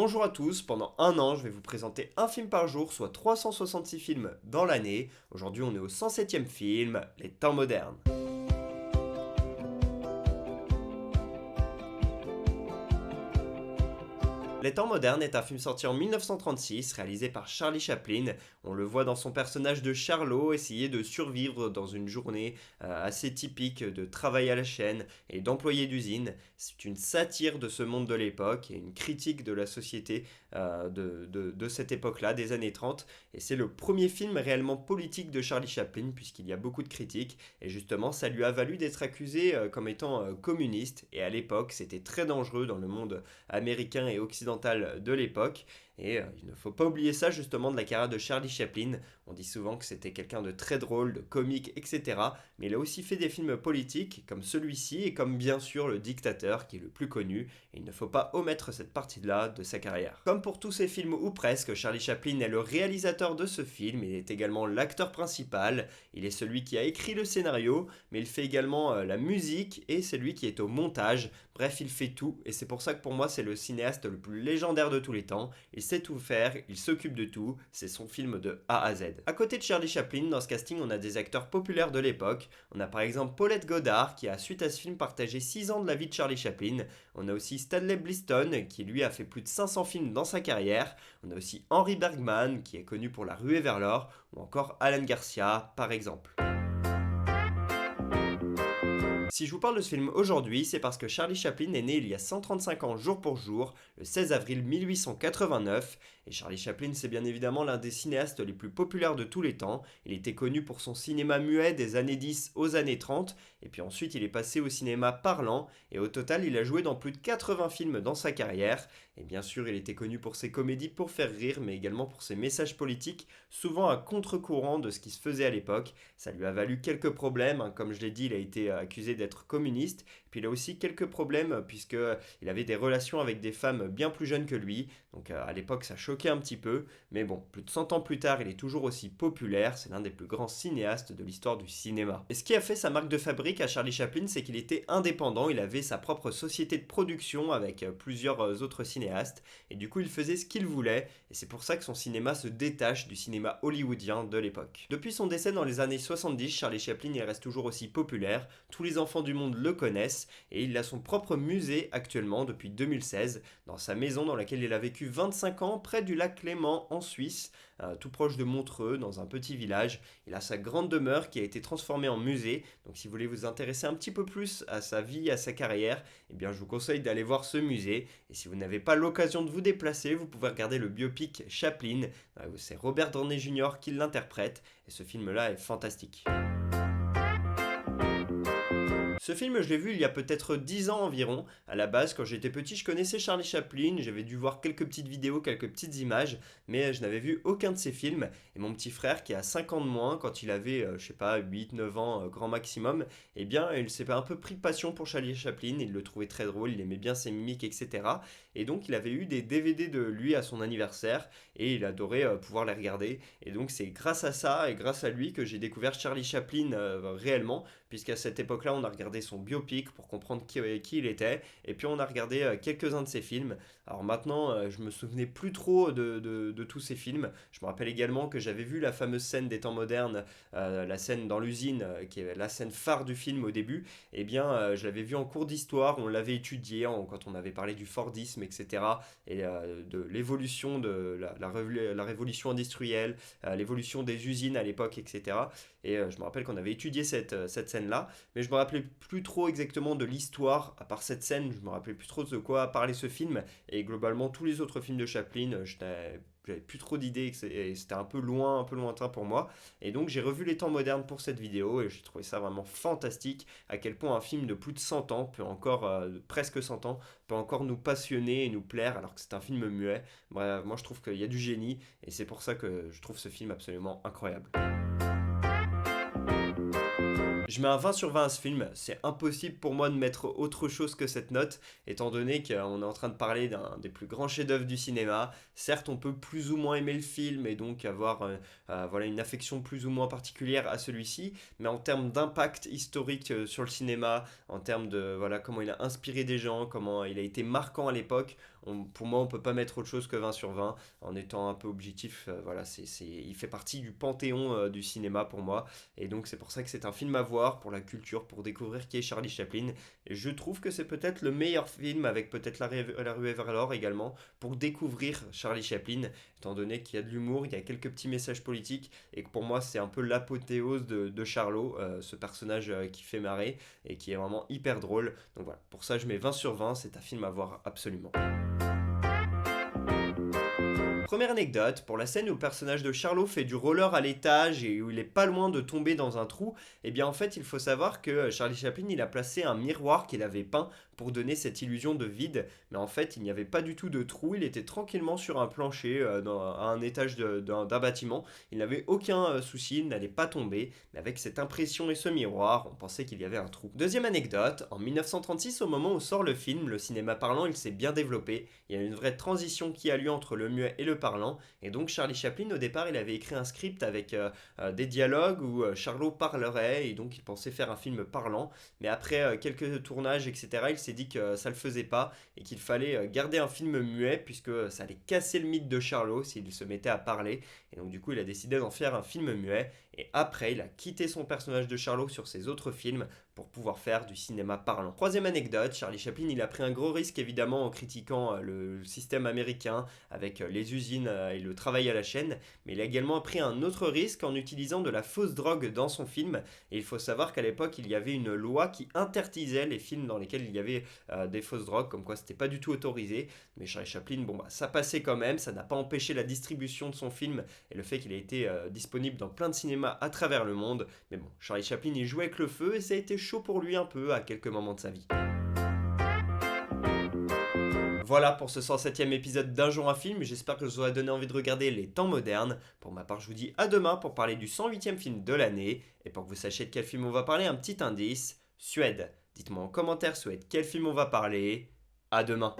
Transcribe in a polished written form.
Bonjour à tous, pendant un an je vais vous présenter un film par jour, soit 366 films dans l'année. Aujourd'hui on est au 107e film, Les temps modernes. Les temps modernes est un film sorti en 1936, réalisé par Charlie Chaplin. On le voit dans son personnage de Charlot essayer de survivre dans une journée assez typique de travail à la chaîne et d'employé d'usine. C'est une satire de ce monde de l'époque et une critique de la société de cette époque-là, des années 30. Et c'est le premier film réellement politique de Charlie Chaplin, puisqu'il y a beaucoup de critiques. Et justement, ça lui a valu d'être accusé comme étant communiste. Et à l'époque, c'était très dangereux dans le monde américain et occidental de l'époque. Et il ne faut pas oublier ça justement de la carrière de Charlie Chaplin. On dit souvent que c'était quelqu'un de très drôle, de comique, etc. Mais il a aussi fait des films politiques comme celui-ci et comme bien sûr Le Dictateur qui est le plus connu. Et il ne faut pas omettre cette partie-là de sa carrière. Comme pour tous ses films ou presque, Charlie Chaplin est le réalisateur de ce film. Il est également l'acteur principal. Il est celui qui a écrit le scénario, mais il fait également la musique et c'est lui qui est au montage. Bref, il fait tout et c'est pour ça que pour moi c'est le cinéaste le plus légendaire de tous les temps. Il sait tout faire, il s'occupe de tout, c'est son film de A à Z. À côté de Charlie Chaplin, dans ce casting, on a des acteurs populaires de l'époque. On a par exemple Paulette Goddard qui a, suite à ce film, partagé 6 ans de la vie de Charlie Chaplin. On a aussi Stanley Bliston qui lui a fait plus de 500 films dans sa carrière. On a aussi Henry Bergman qui est connu pour La Ruée vers l'or, ou encore Alan Garcia par exemple. Si je vous parle de ce film aujourd'hui, c'est parce que Charlie Chaplin est né il y a 135 ans jour pour jour, le 16 avril 1889, et Charlie Chaplin c'est bien évidemment l'un des cinéastes les plus populaires de tous les temps. Il était connu pour son cinéma muet des années 10 aux années 30, et puis ensuite il est passé au cinéma parlant, et au total il a joué dans plus de 80 films dans sa carrière, et bien sûr il était connu pour ses comédies pour faire rire, mais également pour ses messages politiques, souvent à contre-courant de ce qui se faisait à l'époque. Ça lui a valu quelques problèmes, hein. Comme je l'ai dit, il a été accusé d'être communiste, puis il a aussi quelques problèmes puisqu'il avait des relations avec des femmes bien plus jeunes que lui, donc à l'époque ça choquait un petit peu, mais bon, plus de 100 ans plus tard il est toujours aussi populaire, c'est l'un des plus grands cinéastes de l'histoire du cinéma. Et ce qui a fait sa marque de fabrique à Charlie Chaplin, c'est qu'il était indépendant, il avait sa propre société de production avec plusieurs autres cinéastes, et du coup il faisait ce qu'il voulait, et c'est pour ça que son cinéma se détache du cinéma hollywoodien de l'époque. Depuis son décès dans les années 70, Charlie Chaplin il reste toujours aussi populaire, tous les enfants du monde le connaissent, et il a son propre musée actuellement depuis 2016, dans sa maison dans laquelle il a vécu 25 ans près du lac Léman en Suisse, tout proche de Montreux, dans un petit village. Il a sa grande demeure qui a été transformée en musée, donc si vous voulez vous intéresser un petit peu plus à sa vie, à sa carrière, eh bien je vous conseille d'aller voir ce musée, et si vous n'avez pas l'occasion de vous déplacer, vous pouvez regarder le biopic Chaplin, c'est Robert Downey Jr. qui l'interprète, et ce film-là est fantastique. Ce film, je l'ai vu il y a peut-être 10 ans environ. À la base, quand j'étais petit, je connaissais Charlie Chaplin, j'avais dû voir quelques petites vidéos, quelques petites images, mais je n'avais vu aucun de ses films. Et mon petit frère, qui a 5 ans de moins, quand il avait, je sais pas, 8, 9 ans, grand maximum, eh bien, il s'est un peu pris de passion pour Charlie Chaplin, il le trouvait très drôle, il aimait bien ses mimiques, etc. Et donc, il avait eu des DVD de lui à son anniversaire, et il adorait pouvoir les regarder. Et donc, c'est grâce à ça, et grâce à lui, que j'ai découvert Charlie Chaplin réellement, puisqu'à cette époque-là, on a regardé son biopic pour comprendre qui il était, et puis on a regardé quelques-uns de ses films. Alors maintenant, je me souvenais plus trop de tous ces films. Je me rappelle également que j'avais vu la fameuse scène des temps modernes, la scène dans l'usine, qui est la scène phare du film au début. Eh bien, je l'avais vu en cours d'histoire, on l'avait étudié quand on avait parlé du Fordisme, etc., et de l'évolution de la révolution industrielle, l'évolution des usines à l'époque, etc. Et je me rappelle qu'on avait étudié cette scène-là, mais je me rappelais plus trop exactement de l'histoire, à part cette scène, je me rappelais plus trop de quoi parlait ce film, et globalement tous les autres films de Chaplin, j'avais plus trop d'idées, et c'était un peu loin, un peu lointain pour moi, et donc j'ai revu Les Temps modernes pour cette vidéo, et j'ai trouvé ça vraiment fantastique, à quel point un film de plus de 100 ans, peut encore, presque 100 ans, peut encore nous passionner et nous plaire, alors que c'est un film muet. Bref, moi je trouve qu'il y a du génie, et c'est pour ça que je trouve ce film absolument incroyable. Je mets un 20 sur 20 à ce film, c'est impossible pour moi de mettre autre chose que cette note, étant donné qu'on est en train de parler d'un des plus grands chefs-d'œuvre du cinéma. Certes, on peut plus ou moins aimer le film et donc avoir voilà, une affection plus ou moins particulière à celui-ci, mais en termes d'impact historique sur le cinéma, en termes de voilà, comment il a inspiré des gens, comment il a été marquant à l'époque, Pour moi, on peut pas mettre autre chose que 20 sur 20 en étant un peu objectif. Voilà, il fait partie du panthéon du cinéma pour moi. Et donc, c'est pour ça que c'est un film à voir pour la culture, pour découvrir qui est Charlie Chaplin. Et je trouve que c'est peut-être le meilleur film, avec peut-être la ruée vers l'or également, pour découvrir Charlie Chaplin, étant donné qu'il y a de l'humour, il y a quelques petits messages politiques, et que pour moi, c'est un peu l'apothéose de Charlot, ce personnage qui fait marrer et qui est vraiment hyper drôle. Donc voilà, pour ça, je mets 20 sur 20. C'est un film à voir absolument. Première anecdote, pour la scène où le personnage de Charlot fait du roller à l'étage et où il est pas loin de tomber dans un trou, eh bien en fait il faut savoir que Charlie Chaplin il a placé un miroir qu'il avait peint pour donner cette illusion de vide, mais en fait il n'y avait pas du tout de trou, il était tranquillement sur un plancher à un étage d'un bâtiment, il n'avait aucun souci, il n'allait pas tomber, mais avec cette impression et ce miroir, on pensait qu'il y avait un trou. Deuxième anecdote, en 1936 au moment où sort le film, le cinéma parlant il s'est bien développé, il y a une vraie transition qui a lieu entre le muet et le parlant. Et donc Charlie Chaplin, au départ, il avait écrit un script avec des dialogues où Charlot parlerait et donc il pensait faire un film parlant. Mais après quelques tournages, etc., il s'est dit que ça le faisait pas et qu'il fallait garder un film muet puisque ça allait casser le mythe de Charlot s'il se mettait à parler. Et donc du coup, il a décidé d'en faire un film muet. Et après, il a quitté son personnage de Charlot sur ses autres films pour pouvoir faire du cinéma parlant. Troisième anecdote, Charlie Chaplin, il a pris un gros risque évidemment en critiquant le système américain avec les usines et le travail à la chaîne, mais il a également pris un autre risque en utilisant de la fausse drogue dans son film. Et il faut savoir qu'à l'époque, il y avait une loi qui interdisait les films dans lesquels il y avait des fausses drogues, comme quoi c'était pas du tout autorisé. Mais Charlie Chaplin, bon bah ça passait quand même, ça n'a pas empêché la distribution de son film et le fait qu'il ait été disponible dans plein de cinémas à travers le monde. Mais bon, Charlie Chaplin, il jouait avec le feu et ça a été chaud pour lui un peu à quelques moments de sa vie. Voilà pour ce 107e épisode d'Un jour un film, j'espère que je vous aurai donné envie de regarder Les Temps modernes. Pour ma part, je vous dis à demain pour parler du 108e film de l'année. Et pour que vous sachiez de quel film on va parler, un petit indice, Suède. Dites-moi en commentaire Suède quel film on va parler. À demain.